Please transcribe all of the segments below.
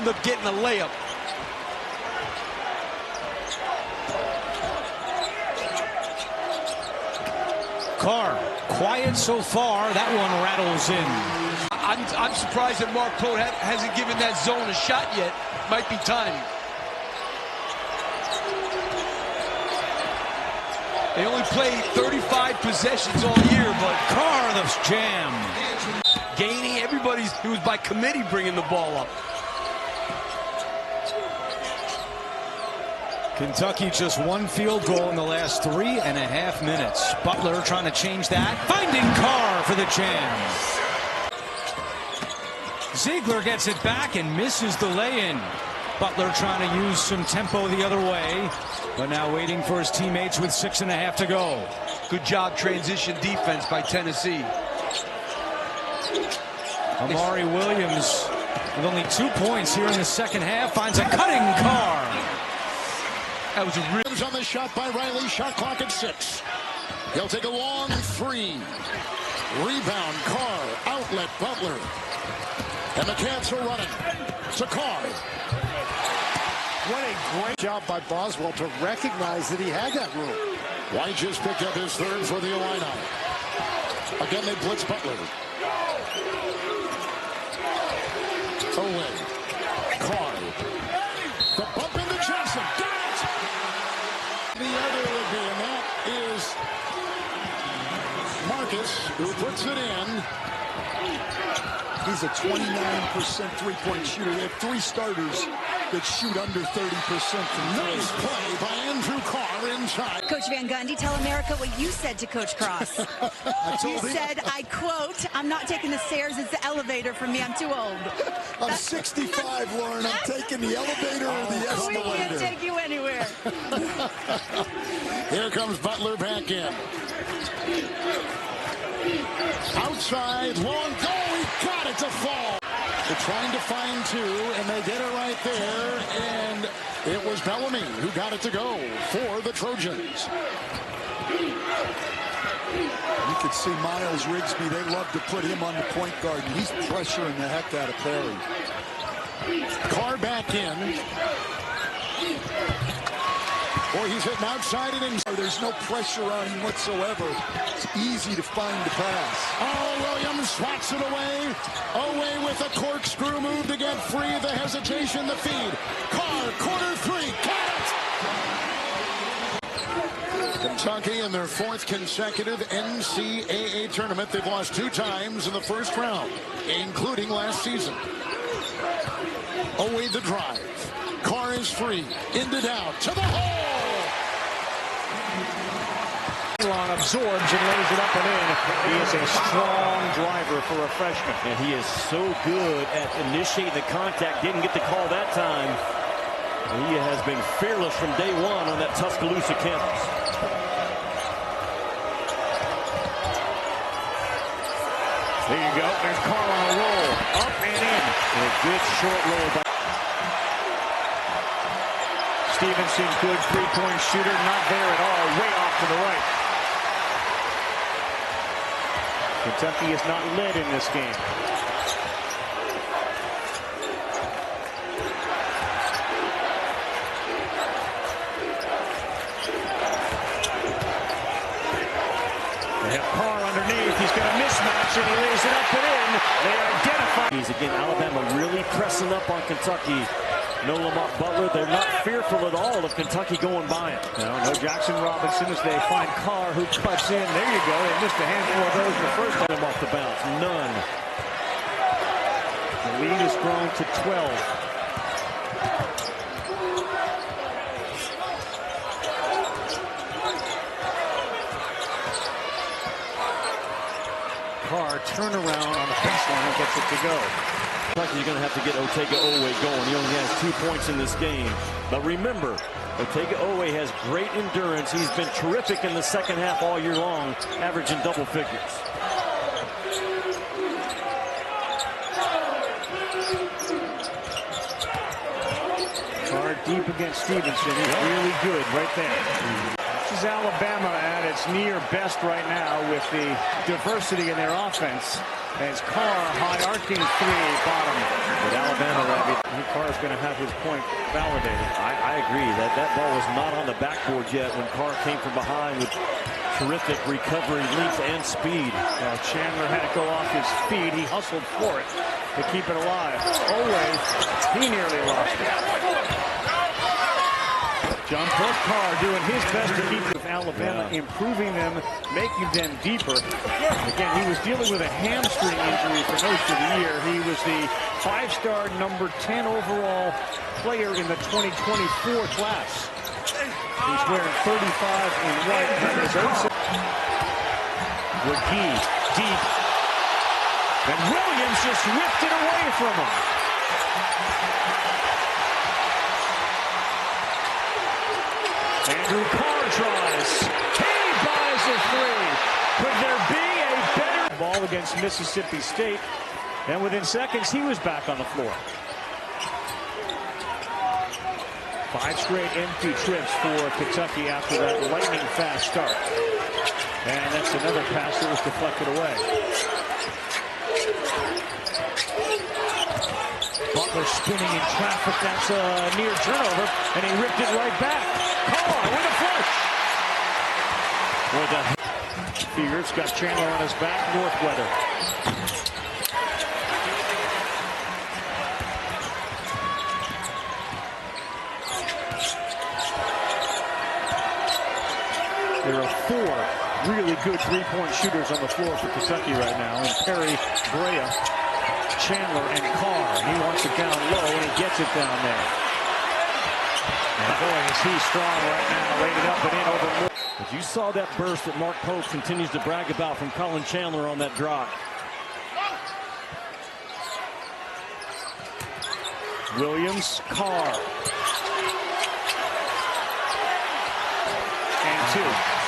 end up getting a layup. Carr, quiet so far. That one rattles in. I'm surprised that Mark Pote hasn't given that zone a shot yet. Might be time. They only played 35 possessions all year, but Carr, the jam. Gainey, he was by committee bringing the ball up. Kentucky just one field goal in the last 3.5 minutes. Butler trying to change that. Finding Carr for the jam. Ziegler gets it back and misses the lay-in. Butler trying to use some tempo the other way, but now waiting for his teammates with 6.5 to go. Good job transition defense by Tennessee. Amari Williams with only 2 points here in the second half finds a cutting Carr. That was a real on the shot by Riley. Shot clock at 6. He'll take a long 3. Rebound Carr. Outlet Butler. And the Cats are running to Carr. What a great job by Boswell to recognize that he had that room. White just picked up his third for the Illini. Again, they blitz Butler. Away. Carr. The bump into Johnson. Got it! The other would be, and that is Marcus, who puts it in. He's a 29% three-point shooter. They have 3 starters that shoot under 30% from Nice play by Andrew Carr inside. Coach Van Gundy, tell America what you said to Coach Cross. You said, I quote, I'm not taking the stairs, it's the elevator for me, I'm too old. I'm 65, Lauren. I'm taking the elevator or the escalator. We can't take you anywhere. Here comes Butler back in. Outside, long goal, he got it to fall. They're trying to find 2, and they get it right there, and it was Bellamy who got it to go for the Trojans. You could see Miles Rigsby. They love to put him on the point guard, and he's pressuring the heck out of Perry. Carr back in. Boy, he's hitting outside and inside. There's no pressure on him whatsoever. It's easy to find the pass. Oh, Williams swats it away. Away with a corkscrew move to get free. The hesitation, the feed. Carr, corner 3, got it! Kentucky in their 4th consecutive NCAA tournament. They've lost 2 times in the first round, including last season. Away the drive. Carr is free. Ended out to the hole. Absorbs and lays it up and in. He is a strong driver for a freshman. And he is so good at initiating the contact. Didn't get the call that time. He has been fearless from day one on that Tuscaloosa campus. There you go. There's Carr on a roll. Up and in. And a good short roll by Stevenson, good three-point shooter. Not there at all. Way off to the right. Kentucky is not led in this game. They have Carr underneath. He's going to mismatch and he lays it up and in. They identify. again, Alabama really pressing up on Kentucky. No Lamont Butler. They're not fearful at all of Kentucky going by him. No Jackson Robinson as they find Carr, who cuts in. There you go. They missed a handful of those the first time Off the bounce. None. The lead has grown to 12. Carr turnaround on the baseline, gets it to go. Kentucky's going to have to get Otega-Oweh going. He only has 2 points in this game. But remember, Otega-Oweh has great endurance. He's been terrific in the second half all year long, averaging double figures. Carr deep against Stevenson. He's really good right there. She's is Alabama at its near best right now with the diversity in their offense. As Carr, high arcing three, bottom. But Alabama, Carr is going to have his point validated. I agree that ball was not on the backboard yet when Carr came from behind with terrific recovery, length, and speed. Chandler had to go off his feet. He hustled for it to keep it alive. Always, he nearly lost it. John Carr doing his best to keep Alabama, improving them, making them deeper. Again, he was dealing with a hamstring injury for most of the year. He was the five-star number 10 overall player in the 2024 class. He's wearing 35 in white. McGee, deep. And Williams just whipped it away from him. Andrew Carr tries. He buys a three. Could there be a better ball against Mississippi State? And within seconds, he was back on the floor. 5 straight empty trips for Kentucky after that lightning fast start. And that's another pass that was deflected away. Butler spinning in traffic. That's a near turnover, and he ripped it right back. Carr with a flush. Fierce got Chandler on his back. Northweather. There are 4 really good three-point shooters on the floor for Kentucky right now. And Perry, Brea, Chandler, and Carr. He wants it down low, and he gets it down there. And boy, is he strong right now. Laid it up and in over. But you saw that burst that Mark Pope continues to brag about from Colin Chandler on that drop. Williams, Carr. And 2.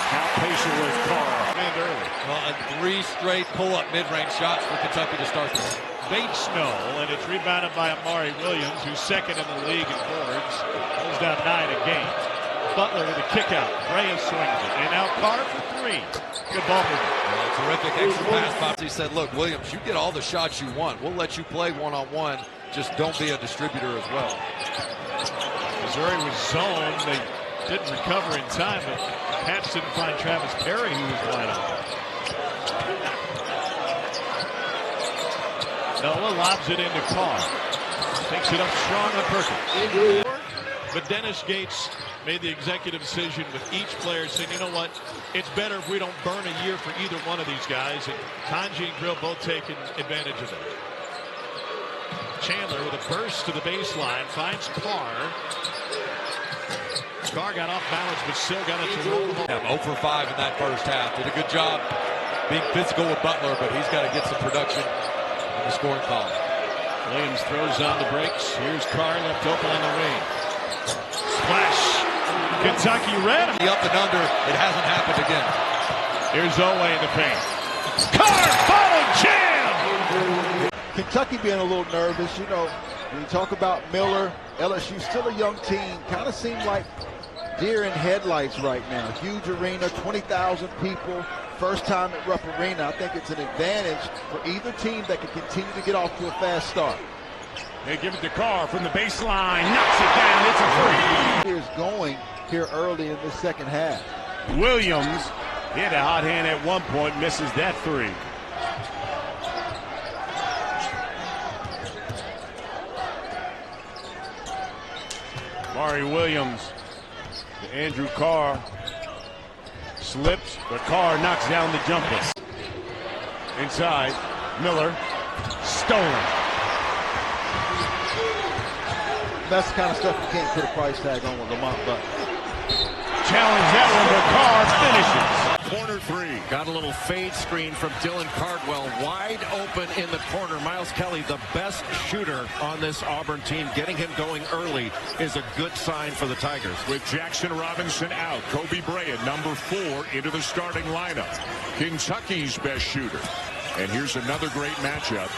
How patient was Carr? And early. Well, 3 straight pull-up mid-range shots for Kentucky to start this. Bait snow, and it's rebounded by Amari Williams, who's second in the league in boards. Pulls down 9 a game. Butler with a kick out. Brea swings it. And now Carr for 3. Good ball movement. Terrific extra pass box. He said, look, Williams, you get all the shots you want. We'll let you play one-on-one. Just don't be a distributor as well. Missouri was zoned. They didn't recover in time, but Pats didn't find Travis Perry, who was wide open. Noah lobs it into Carr. Takes it up strong on Perkins. But Dennis Gates made the executive decision with each player saying, you know what, it's better if we don't burn a year for either one of these guys. And Tanji and Drill both taking advantage of that. Chandler with a burst to the baseline, finds Carr. Carr got off balance, but still got it to roll. 0 for 5 in that first half. Did a good job being physical with Butler, but he's got to get some production in the scoring column. Williams throws on the brakes. Here's Carr left open on the wing. Splash. Kentucky red. The up and under. It hasn't happened again. Here's Owe in the paint. Carr followed jam. Kentucky being a little nervous, you know, when you talk about Miller, LSU still a young team, kind of seem like deer in headlights right now. Huge arena, 20,000 people, first time at Rupp Arena. I think it's an advantage for either team that can continue to get off to a fast start. They give it to Carr from the baseline, knocks it down, it's a three. Here's going here early in the second half. Williams hit a hot hand at one point, misses that three. Amari Williams to Andrew Carr. Slips, but Carr knocks down the jumper. Inside, Miller, stolen. That's the kind of stuff you can't put a price tag on with Lamont Butler. Challenge that one, but Carr finishes. Corner three. Got a little fade screen from Dylan Cardwell. Wide open in the corner. Miles Kelly, the best shooter on this Auburn team. Getting him going early is a good sign for the Tigers. With Jackson Robinson out, Kobe Brea, number 4, into the starting lineup. Kentucky's best shooter. And here's another great matchup.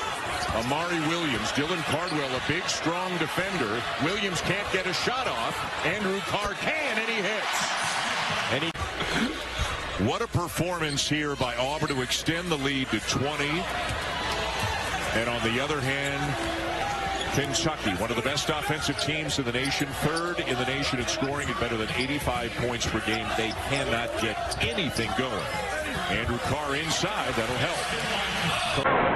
Amari Williams, Dylan Cardwell, a big, strong defender. Williams can't get a shot off. Andrew Carr can, and he hits. And he What a performance here by Auburn to extend the lead to 20. And on the other hand, Kentucky, one of the best offensive teams in the nation, third in the nation in scoring at better than 85 points per game. They cannot get anything going. Andrew Carr inside, that'll help.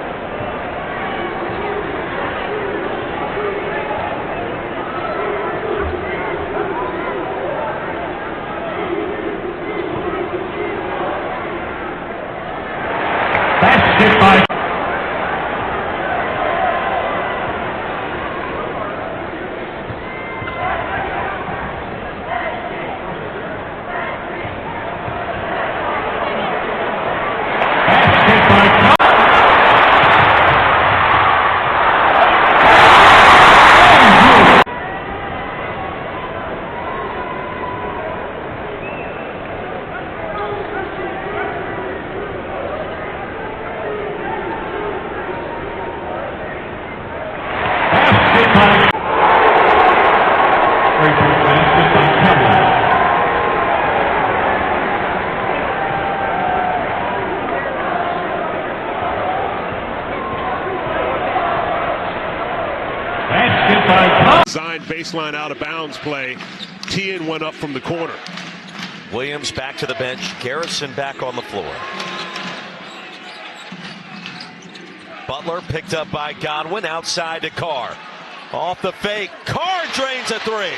Designed baseline out of bounds play. Tien went up from the corner. Williams back to the bench. Garrison back on the floor. Butler picked up by Godwin. Outside to Carr. Off the fake. Carr drains a three.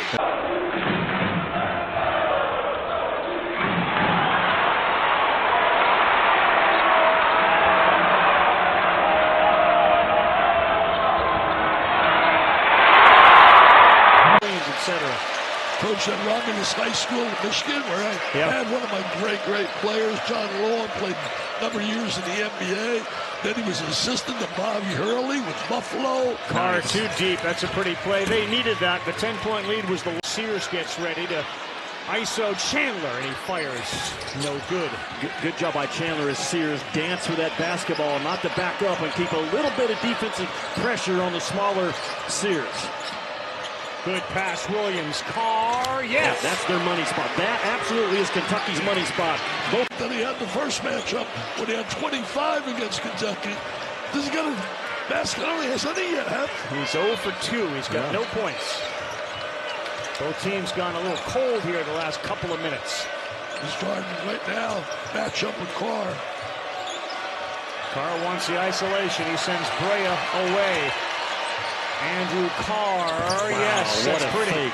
Coach, that run in his high school in Michigan, where I had one of my great players, John Long, played a number of years in the NBA. Then he was an assistant to Bobby Hurley with Buffalo. Carr too deep. That's a pretty play. They needed that. The 10-point lead was the Sears gets ready to ISO Chandler, and he fires. No good. Good job by Chandler as Sears danced with that basketball, not to back up and keep a little bit of defensive pressure on the smaller Sears. Good pass, Williams. Carr, yes. Yeah, that's their money spot. That absolutely is Kentucky's money spot. Both that he had the first matchup when he had 25 against Kentucky. This is going to basket only has any yet, huh? He's 0 for 2. He's got no points. Both teams gone a little cold here the last couple of minutes. He's starting right now. Match up with Carr. Carr wants the isolation. He sends Brea away. Andrew Carr, yes, that's pretty.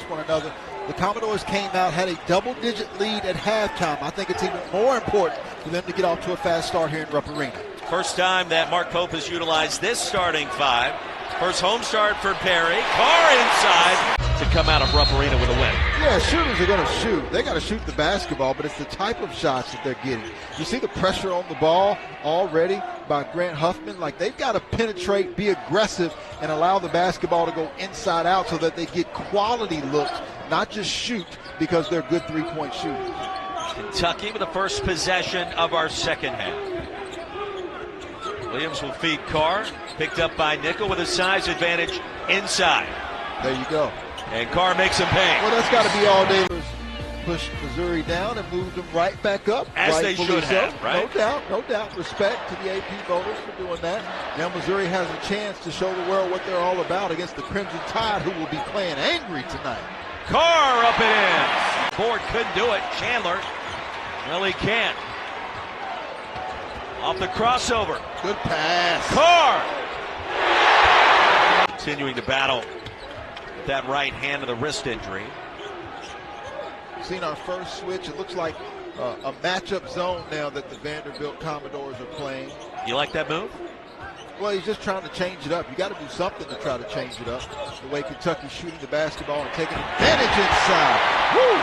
One another. The Commodores came out, had a double-digit lead at halftime. I think it's even more important for them to get off to a fast start here in Rupp Arena. First time that Mark Pope has utilized this starting five. First home start for Perry. Carr inside to come out of Rupp Arena with a win. Yeah, shooters are going to shoot. They got to shoot the basketball, but it's the type of shots that they're getting. You see the pressure on the ball already by Grant Huffman. Like, they've got to penetrate, be aggressive, and allow the basketball to go inside out so that they get quality looks, not just shoot because they're good three-point shooters. Kentucky with the first possession of our second half. Williams will feed Carr. Picked up by Nickel with a size advantage inside. There you go. And Carr makes him pay. Well, that's got to be all day. Push Missouri down and move them right back up. As they should have, right? No doubt. Respect to the AP voters for doing that. Now Missouri has a chance to show the world what they're all about against the Crimson Tide, who will be playing angry tonight. Carr up and in. Ford couldn't do it. Chandler, well, he can't. Off the crossover. Good pass. Carr! Continuing to battle with that right hand of the wrist injury. Seen our first switch. It looks like a matchup zone now that the Vanderbilt Commodores are playing. You like that move? Well, he's just trying to change it up. You got to do something to try to change it up. The way Kentucky's shooting the basketball and taking advantage inside. Woo!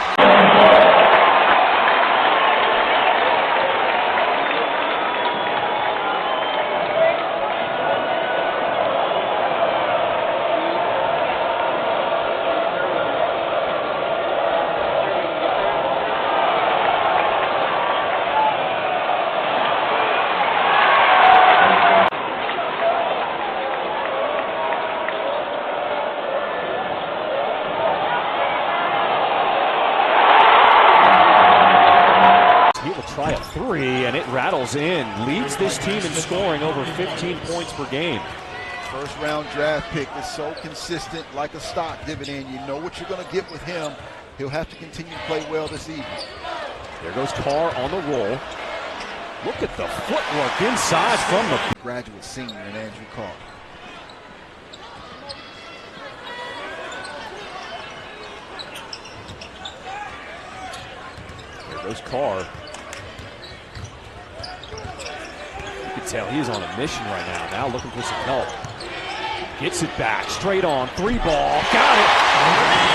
three, and it rattles in. Leads this team in scoring over 15 points per game. First round draft pick is so consistent, like a stock dividend. You know what you're going to get with him. He'll have to continue to play well this evening. There goes Carr on the roll. Look at the footwork inside from the graduate senior in Andrew Carr. There goes Carr. You can tell he's on a mission right now. Now looking for some help. Gets it back, straight on, three ball, got it.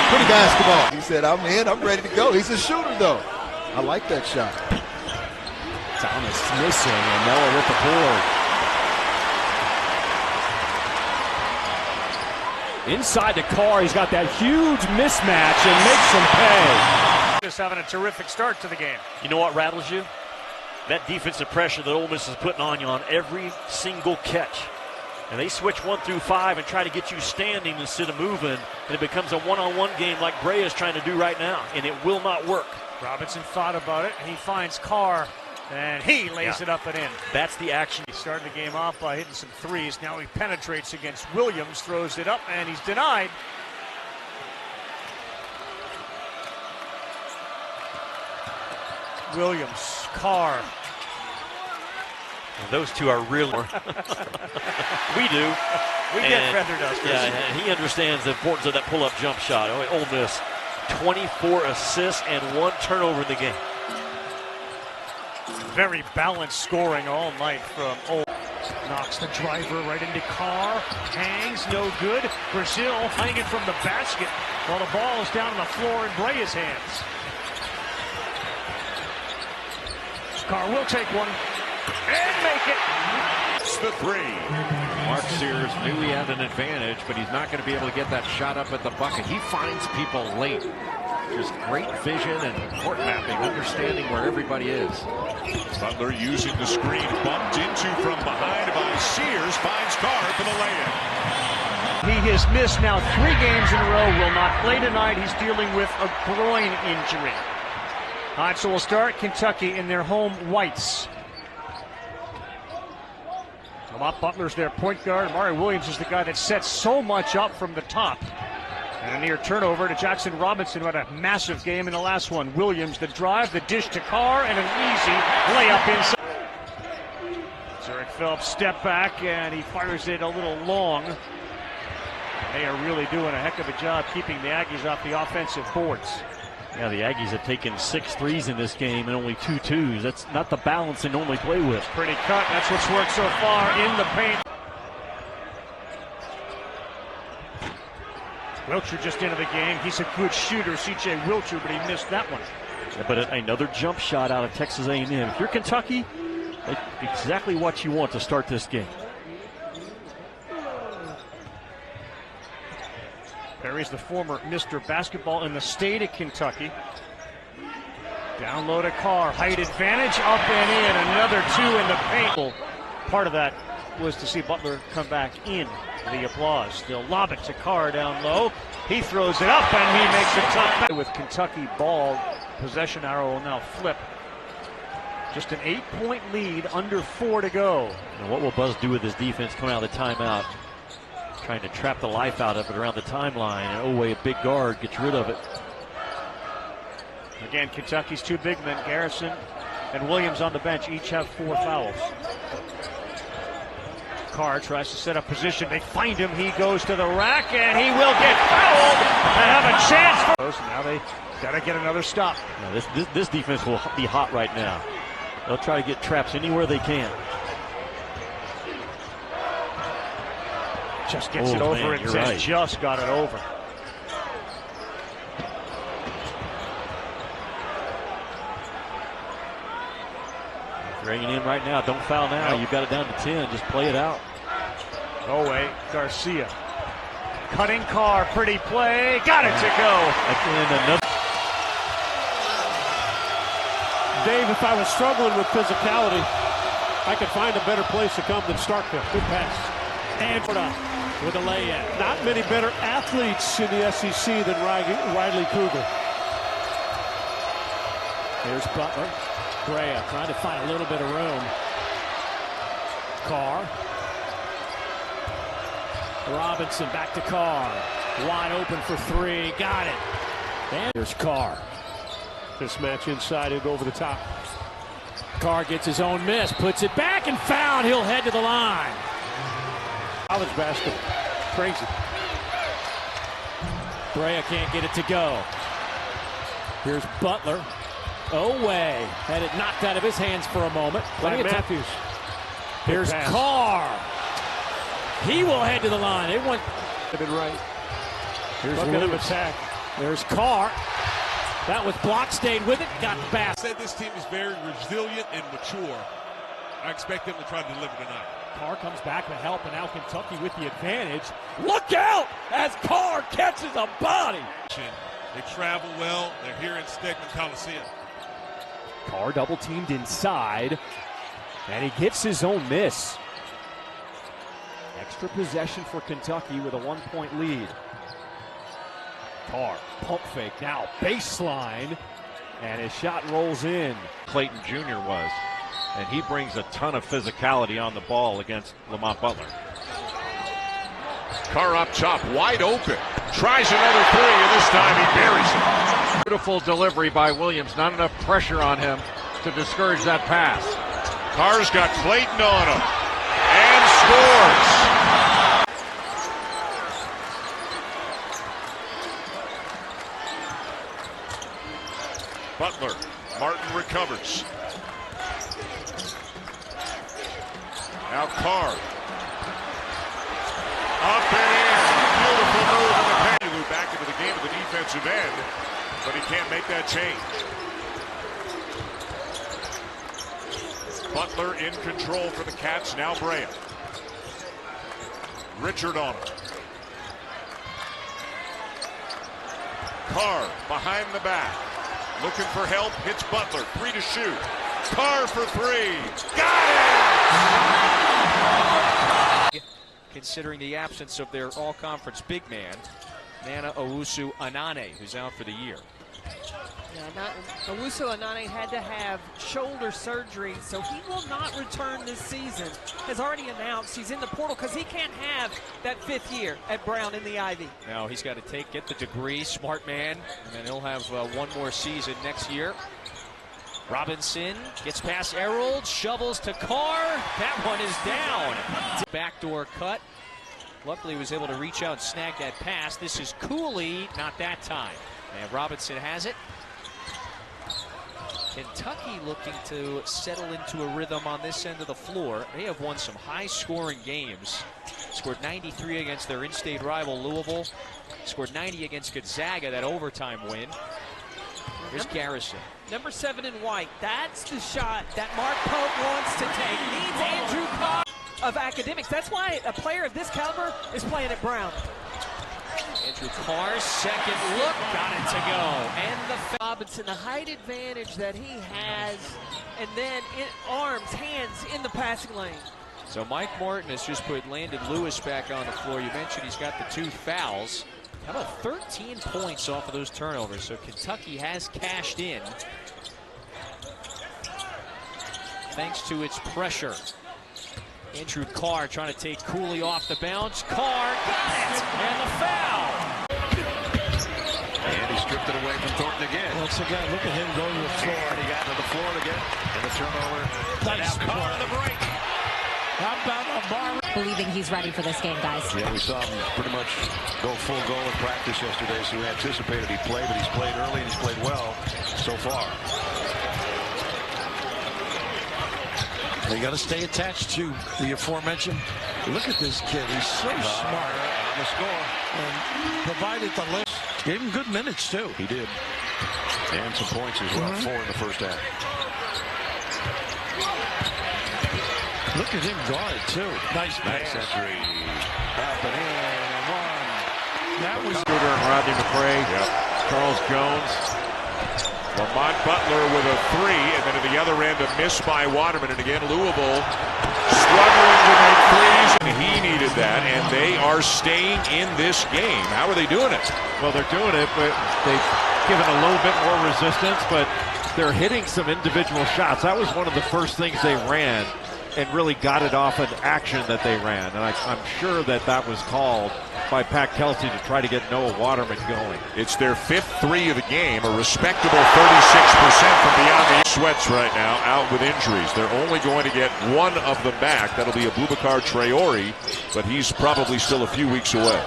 Pretty basketball. He said, I'm in, I'm ready to go. He's a shooter though. I like that shot. Thomas missing, and Miller with the board. Inside the Carr, he's got that huge mismatch and makes him pay. Just having a terrific start to the game. You know what rattles you? That defensive pressure that Ole Miss is putting on you on every single catch. And they switch 1 through 5 and try to get you standing instead of moving, and it becomes a one-on-one game like Brea is trying to do right now, and it will not work. Robinson thought about it, and he finds Carr, and he lays it up and in. That's the action. He started the game off by hitting some threes. Now he penetrates against Williams, throws it up, and he's denied. Williams, Carr. And those two are really. We do. We get feather dusters. Yeah, and he understands the importance of that pull-up jump shot. Ole Miss, 24 assists and 1 turnover in the game. Very balanced scoring all night from Ole. Knocks the driver right into Carr. Hangs, no good. Brazil hanging from the basket while the ball is down on the floor in Brea's hands. Carr will take one and make it. It's the three. Mark Sears knew he had an advantage, but he's not going to be able to get that shot up at the bucket. He finds people late. Just great vision and court mapping, understanding where everybody is. Butler using the screen, bumped into from behind by Sears, finds Carr for the layup. He has missed now 3 games in a row, will not play tonight. He's dealing with a groin injury. All right, so we'll start Kentucky in their home whites. Butler's their point guard. Amari Williams is the guy that sets so much up from the top. And a near turnover to Jackson Robinson, who had a massive game in the last one. Williams, the drive, the dish to Carr, and an easy layup inside. Zurich Phillips step back, and he fires it a little long. They are really doing a heck of a job keeping the Aggies off the offensive boards. Yeah, the Aggies have taken 6 threes in this game and only 2 twos. That's not the balance they normally play with. Pretty cut. That's what's worked so far in the paint. Wilcher just into the game. He's a good shooter, C.J. Wilcher, but he missed that one. Yeah, but another jump shot out of Texas A&M. If you're Kentucky, that's exactly what you want to start this game. Perry's the former Mr. Basketball in the state of Kentucky. Down low to Carr, height advantage, up and in, another 2 in the paint. Part of that was to see Butler come back in. The applause. They'll lob it to Carr down low. He throws it up and he makes a tough. With Kentucky ball, possession arrow will now flip. Just an 8-point lead, under 4 to go. Now what will Buzz do with his defense coming out of the timeout? Trying to trap the life out of it around the timeline. And Owe, a big guard, gets rid of it. Again, Kentucky's 2 big men, Garrison and Williams on the bench, each have 4 fouls. Carr tries to set up position. They find him. He goes to the rack, and he will get fouled and have a chance. Now they got to get another stop. Now this defense will be hot right now. They'll try to get traps anywhere they can. Just gets it over, and says just got it over. Bringing in right now. Don't foul now. You've got it down to 10. Just play it out. Owe, Garcia. Cutting Carr. Pretty play. Got it to go. Dave, if I was struggling with physicality, I could find a better place to come than Starkville. Good pass. And with a layup. Not many better athletes in the SEC than Riley Kruger. Here's Butler. Brea trying to find a little bit of room. Carr. Robinson back to Carr. Wide open for three. Got it. And there's Carr. This match inside, he'll go over the top. Carr gets his own miss, puts it back and found. He'll head to the line. College basketball. Crazy. Brea can't get it to go. Here's Butler. Away. Had it knocked out of his hands for a moment. By Matthews. Here's Carr. He will head to the line. They want to be right. Here's Lewis. Attack. There's Carr. That was blocked, stayed with it, got the pass. I said this team is very resilient and mature. I expect them to try to deliver tonight. Carr comes back to help, and now Kentucky with the advantage. Look out as Carr catches a body. They travel well. They're here in Stegman Coliseum. Carr double teamed inside, and he gets his own miss. Extra possession for Kentucky with a 1-point lead. Carr, pump fake, now baseline, and his shot rolls in. Clayton Jr. was, and he brings a ton of physicality on the ball against Lamont Butler. Carr up top, wide open. Tries another three, and this time he buries it. Beautiful delivery by Williams. Not enough pressure on him to discourage that pass. Carr's got Clayton on him, and scores. Butler, Martin recovers. Now Carr. Up and in. Beautiful move in the paint. He moved back into the game at the defensive end, but he can't make that change. Butler in control for the Cats. Now Brea. Richard on him. Carr behind the back. Looking for help, hits Butler, 3 to shoot. Carr for 3, got it! Considering the absence of their all-conference big man, Nana Owusu-Anane, who's out for the year. Yeah, Owusu-Anane had to have shoulder surgery, so he will not return this season. Has already announced he's in the portal because he can't have that 5th year at Brown in the Ivy. Now he's got to get the degree, smart man, and then he'll have one more season next year. Robinson gets past Errold, shovels to Carr. That one is down. Backdoor cut. Luckily he was able to reach out and snag that pass. This is Cooley, not that time. And Robinson has it. Kentucky looking to settle into a rhythm on this end of the floor. They have won some high-scoring games. Scored 93 against their in-state rival Louisville. Scored 90 against Gonzaga, that overtime win. Here's Garrison. Number 7 in white. That's the shot that Mark Pope wants to take. Needs Andrew Carr of academics. That's why a player of this caliber is playing at Brown. Andrew Carr, second look, got it to go. And the Robinson, the height advantage that he has, and then arms, hands in the passing lane. So Mike Martin has just put Landon Lewis back on the floor. You mentioned he's got the 2 fouls. How about 13 points off of those turnovers? So Kentucky has cashed in thanks to its pressure. Andrew Carr trying to take Cooley off the bounce. Carr got it! And the foul! And he stripped it away from Thornton again. Once again, look at him going to the floor. And he got to the floor again. And the turnover. Nice now Carr on the break. How about Amari? Believing he's ready for this game, guys. Yeah, we saw him pretty much go full go in practice yesterday, so we anticipated he'd play, but he's played early and he's played well so far. They got to stay attached to the aforementioned. Look at this kid. He's so smart. On the score. And provided the list. Gave him good minutes, too. He did. And some points as well. 4 in the first half. Look at him guard, too. Nice pass. Century. Up and in and one. That was Scooter and Rodney McRae. Yep. Charles Jones. Lamont Butler with a 3, and then at the other end a miss by Waterman, and again Louisville struggling to make threes, and he needed that, and they are staying in this game. How are they doing it? Well, they're doing it, but they've given a little bit more resistance, but they're hitting some individual shots. That was one of the first things they ran and really got it off an action that they ran. And I'm sure that was called by Pat Kelsey to try to get Noah Waterman going. It's their 5th 3 of the game, a respectable 36% from beyond the sweats right now, out with injuries. They're only going to get one of them back. That'll be Abubakar Traore, but he's probably still a few weeks away.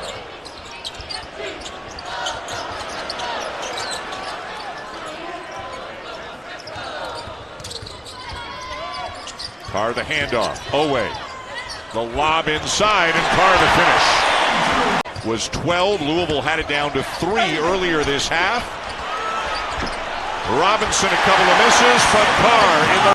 Carr the handoff. Owe. The lob inside, and Carr the finish. Was 12. Louisville had it down to 3 earlier this half. Robinson a couple of misses, but Carr in the...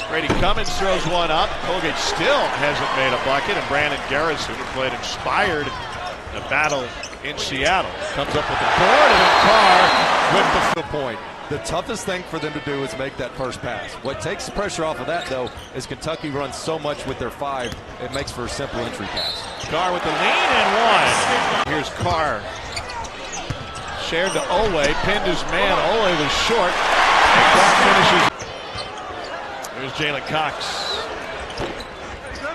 Brady Cummins throws one up. Colgate still hasn't made a bucket, and Brandon Garrison, who played Inspired in a battle in Seattle, comes up with the board, and then Carr with the point. The toughest thing for them to do is make that first pass. What takes the pressure off of that, though, is Kentucky runs so much with their 5, it makes for a simple entry pass. Carr with the lean and one. Here's Carr. Shared to Owe, pinned his man. Owe was short. And Carr finishes. There's Jalen Cox.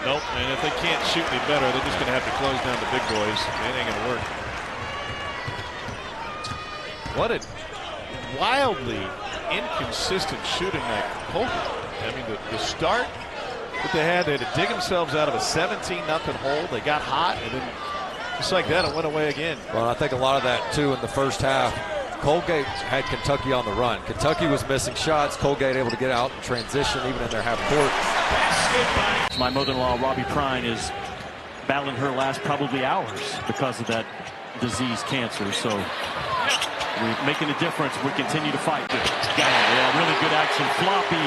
Nope, and if they can't shoot any better, they're just going to have to close down the big boys. It ain't going to work. What a wildly inconsistent shooting night for Colgate. I mean, the start that they had to dig themselves out of a 17-0 hole. They got hot, and then just like that, it went away again. Well, I think a lot of that, too, in the first half. Colgate had Kentucky on the run. Kentucky was missing shots. Colgate able to get out and transition even in their half court. My mother-in-law, Robbie Prine, is battling her last probably hours because of that disease, cancer. So we're making a difference. We continue to fight. Yeah, really good action. Floppy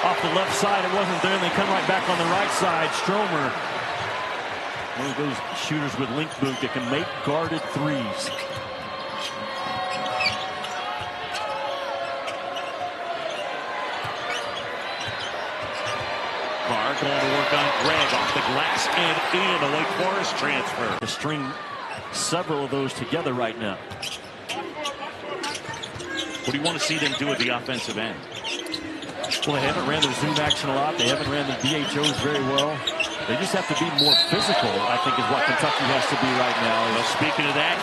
off the left side. It wasn't there. And they come right back on the right side. Stromer, one of those shooters with link boot that can make guarded threes. Carr going to work on Greg off the glass and in. A Wake Forest transfer. To string several of those together right now. What do you want to see them do at the offensive end? Well, they haven't ran their zoom action a lot. They haven't ran the DHOs very well. They just have to be more physical, I think, is what Kentucky has to be right now. Well, speaking of that,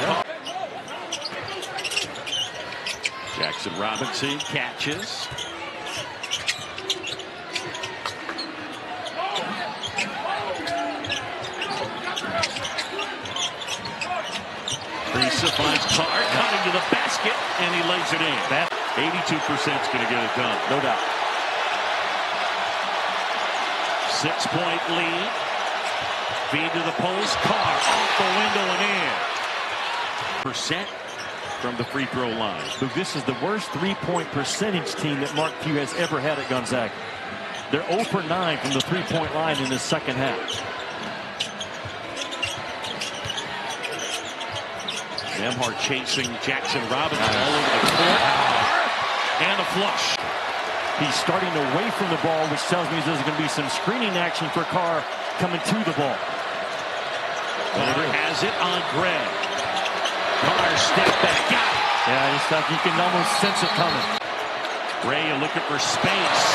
Jackson Robinson catches. Risa finds Carr cutting to the basket, and he lays it in. That 82% is going to get it done, no doubt. 6-point lead. Feed to the post. Carr off the window and in. Percent from the free throw line. So this is the worst three-point percentage team that Mark Few has ever had at Gonzaga. They're 0 for 9 from the three-point line in the second half. Nembhard chasing Jackson Robinson all over the court. And a flush. He's starting away from the ball, which tells me there's going to be some screening action for Carr coming to the ball. Carr has it on Greg. Carr step back. Got it. Yeah, this stuff you can almost sense it coming. Ray looking for space.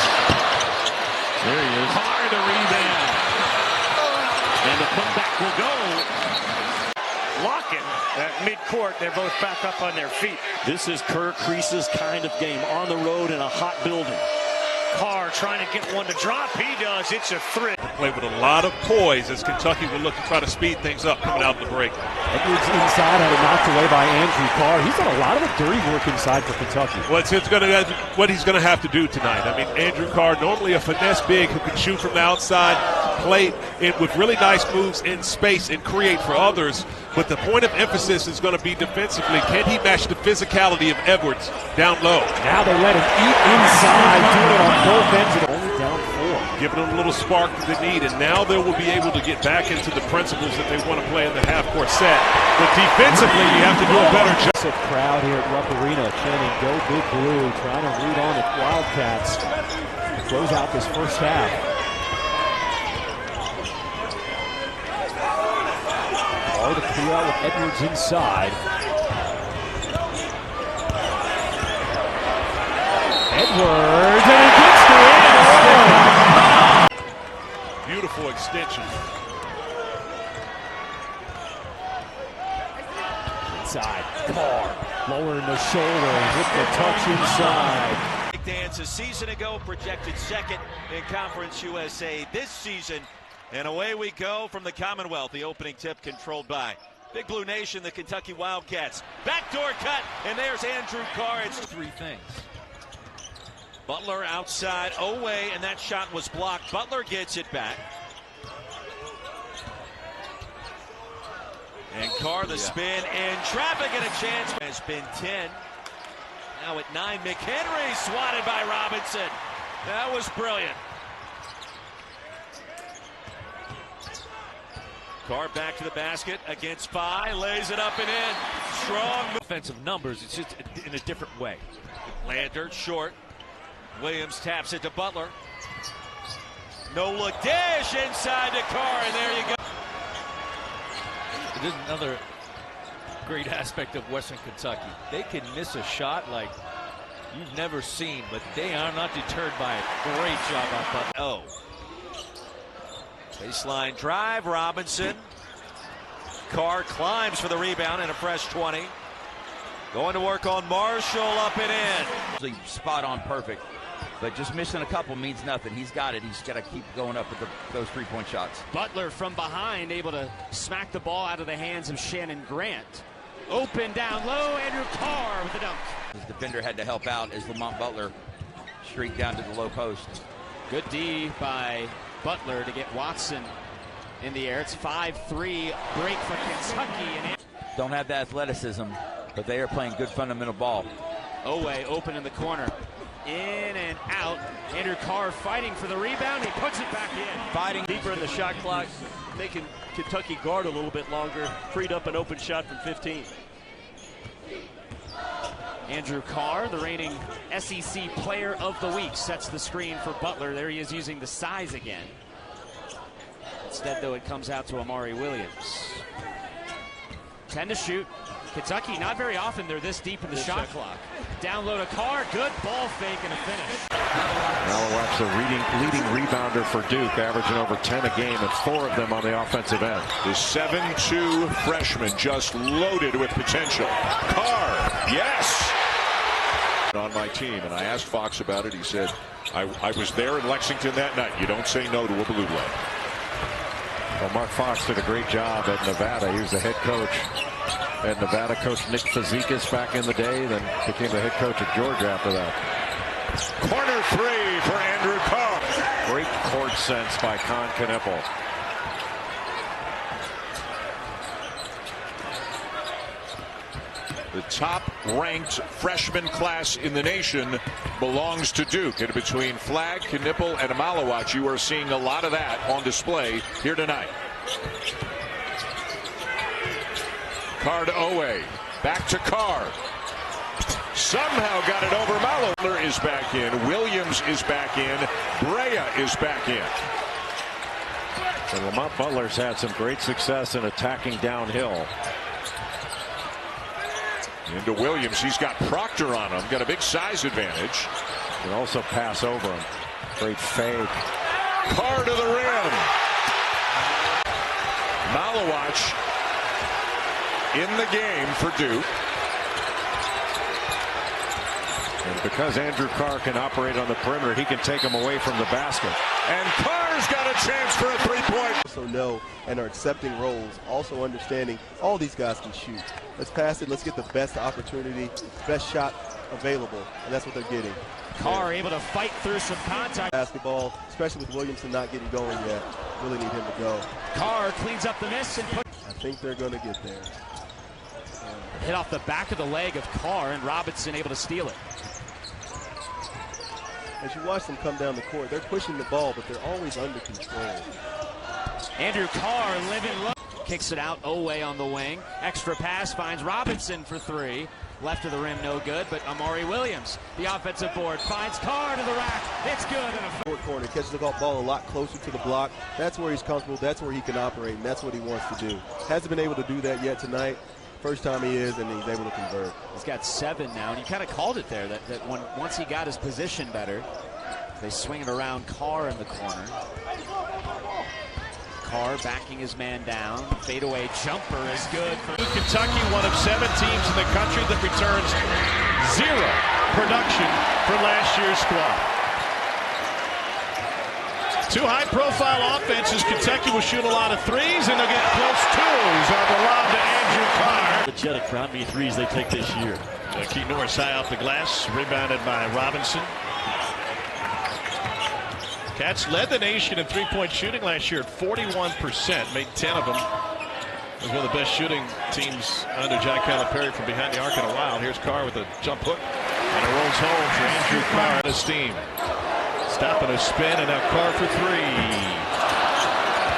There he is. Carr the rebound. And the putback will go. Locking at midcourt. They're both back up on their feet. This is Kerr Kreis's kind of game. On the road in a hot building. Carr trying to get one to drop. He does. It's a three. Play with a lot of poise as Kentucky will look to try to speed things up coming out of the break. Edwards inside, had it knocked away by Andrew Carr. He's done a lot of the dirty work inside for Kentucky. Well, it's what he's going to have to do tonight. I mean, Andrew Carr, normally a finesse big who can shoot from the outside, play it with really nice moves in space and create for others. But the point of emphasis is going to be defensively. Can he match the physicality of Edwards down low? Now they let him eat inside, doing it on both ends, and only down 4. Giving them a little spark that they need, and now they will be able to get back into the principles that they want to play in the half-court set. But defensively, you have to do a better job. Crowd here at Rupp Arena chanting "Go Big Blue," trying to root on the Wildcats to close out this first half. All to clear out with Edwards inside. Edwards, and he gets the end. Beautiful extension. Inside, Carr lowering the shoulder with the touch inside. Dance a season ago, projected second in Conference USA this season. And away we go from the Commonwealth. The opening tip controlled by Big Blue Nation, the Kentucky Wildcats. Backdoor cut, and there's Andrew Carr. It's three things. Butler outside, away, and that shot was blocked. Butler gets it back. And Carr, the spin, in traffic, and a chance. Has been 10. Now at 9, McHenry swatted by Robinson. That was brilliant. Carr back to the basket against Phi, lays it up and in. Strong Offensive numbers, it's just in a different way. Lander short. Williams taps it to Butler. No look dish inside to Carr, and there you go. It is another great aspect of Western Kentucky. They can miss a shot like you've never seen, but they are not deterred by it. Great job on Butler. Oh. Baseline drive, Robinson. Carr climbs for the rebound and a fresh 20. Going to work on Marshall, up and in. Spot on perfect, but just missing a couple means nothing. He's got it. He's got to keep going up with those three-point shots. Butler from behind, able to smack the ball out of the hands of Shannon Grant. Open down low, Andrew Carr with the dunk. His defender had to help out as Lamont Butler streaked down to the low post. Good D by Butler to get Watson in the air. It's 5-3 break for Kentucky. And don't have the athleticism, but they are playing good fundamental ball. Oweh open in the corner. In and out. Andrew Carr fighting for the rebound. He puts it back in. Fighting deeper in the shot clock, making Kentucky guard a little bit longer. Freed up an open shot from 15. Andrew Carr, the reigning SEC Player of the Week, sets the screen for Butler. There he is using the size again. Instead, though, it comes out to Amari Williams. 10 to shoot. Kentucky, not very often they're this deep in the shot clock. Down low to Carr, good ball fake and a finish. Malawatch, the leading rebounder for Duke, averaging over 10 a game, and 4 of them on the offensive end. The 7'2" freshman just loaded with potential. Carr, yes! On my team, and I asked Fox about it. He said, I was there in Lexington that night. You don't say no to a Blue Blood. Well, Mark Fox did a great job at Nevada. He was the head coach at Nevada. Coached Nick Fazekas back in the day, then became the head coach at Georgia after that. Corner three for Andrew Carr. Great court sense by Con Knippel. The top-ranked freshman class in the nation belongs to Duke. And between Flagg, Knippel, and Malawatch, you are seeing a lot of that on display here tonight. Carr to Oweh. Back to Carr. Somehow got it over. Malawatch is back in. Williams is back in. Brea is back in. And Lamont Butler's had some great success in attacking downhill. Into Williams. He's got Proctor on him. Got a big size advantage. Can also pass over him. Great fake. Carr to the rim. Malawatch in the game for Duke. And because Andrew Carr can operate on the perimeter, he can take him away from the basket. And Carr's got a chance for a three-point. Also know and are accepting roles, also understanding all these guys can shoot. Let's pass it. Let's get the best opportunity, best shot available, and that's what they're getting. Carr able to fight through some contact. Basketball, especially with Williamson not getting going yet. Really need him to go. Carr cleans up the miss and I think they're going to get there. Hit off the back of the leg of Carr, and Robinson able to steal it. As you watch them come down the court, they're pushing the ball, but they're always under control. Andrew Carr living low. Kicks it out, Oweh on the wing. Extra pass finds Robinson for 3. Left of the rim, no good, but Amari Williams, the offensive board, finds Carr to the rack. It's good. And a fourth corner, catches the ball a lot closer to the block. That's where he's comfortable. That's where he can operate, and that's what he wants to do. Hasn't been able to do that yet tonight. First time he is, and he's able to convert. He's got 7 now, and you kind of called it there that once he got his position better, they swing it around Carr in the corner. Carr backing his man down. Fadeaway jumper is good. Kentucky, one of 7 teams in the country that returns 0 production from last year's squad. 2 high-profile offenses. Kentucky will shoot a lot of threes, and they'll get close twos on the lob to Andrew Carr. Energetic for how many threes they take this year. Keith Norris high off the glass, rebounded by Robinson. Cats led the nation in three-point shooting last year at 41%, made 10 of them. It was one of the best shooting teams under Jack Calipari from behind the arc in a while. Here's Carr with a jump hook, and it rolls home for Andrew Carr and his team. Stopping a spin, and now Carr for 3.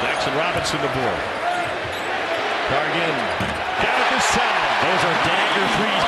Jackson Robinson the board. Carr again. Got it this time. Those are dagger threes.